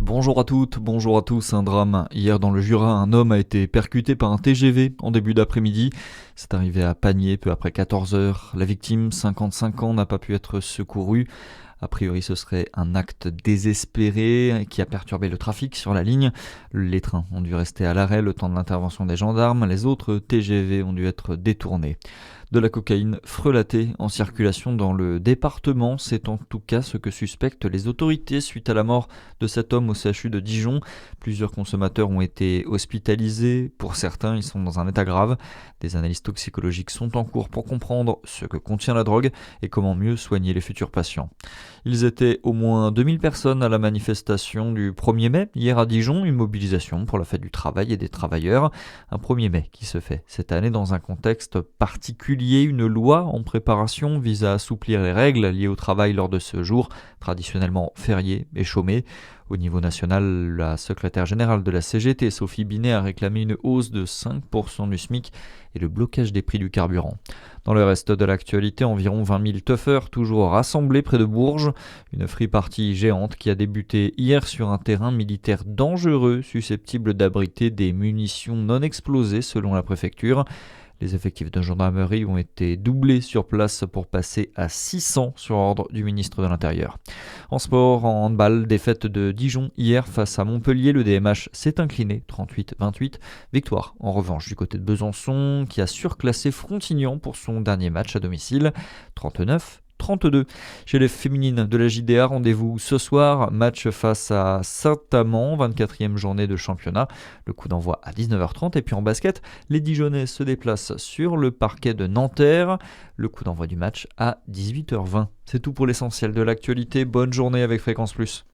Bonjour à toutes, bonjour à tous. Un drame. Hier dans le Jura, un homme a été percuté par un TGV en début d'après-midi. C'est arrivé à Pamiers peu après 14 heures. La victime, 55 ans, n'a pas pu être secourue. A priori, ce serait un acte désespéré qui a perturbé le trafic sur la ligne. Les trains ont dû rester à l'arrêt le temps de l'intervention des gendarmes. Les autres TGV ont dû être détournés. De la cocaïne frelatée en circulation dans le département, c'est en tout cas ce que suspectent les autorités suite à la mort de cet homme au CHU de Dijon. Plusieurs consommateurs ont été hospitalisés. Pour certains, ils sont dans un état grave. Des analyses toxicologiques sont en cours pour comprendre ce que contient la drogue et comment mieux soigner les futurs patients. Ils étaient au moins 2000 personnes à la manifestation du 1er mai, hier à Dijon, une mobilisation pour la fête du travail et des travailleurs. Un 1er mai qui se fait cette année dans un contexte particulier. Une loi en préparation vise à assouplir les règles liées au travail lors de ce jour, traditionnellement férié et chômé. Au niveau national, la secrétaire générale de la CGT, Sophie Binet, a réclamé une hausse de 5% du SMIC et le blocage des prix du carburant. Dans le reste de l'actualité, environ 20 000 teufeurs toujours rassemblés près de Bourges. Une free-party géante qui a débuté hier sur un terrain militaire dangereux, susceptible d'abriter des munitions non explosées selon la préfecture. Les effectifs de gendarmerie ont été doublés sur place pour passer à 600 sur ordre du ministre de l'Intérieur. En sport, en handball, défaite de Dijon hier face à Montpellier. Le DMH s'est incliné 38-28. Victoire en revanche du côté de Besançon qui a surclassé Frontignan pour son dernier match à domicile 39-32. Chez les féminines de la JDA, rendez-vous ce soir, match face à Saint-Amand, 24e journée de championnat. Le coup d'envoi à 19h30. Et puis en basket, les Dijonnais se déplacent sur le parquet de Nanterre. Le coup d'envoi du match à 18h20. C'est tout pour l'essentiel de l'actualité. Bonne journée avec Fréquence Plus.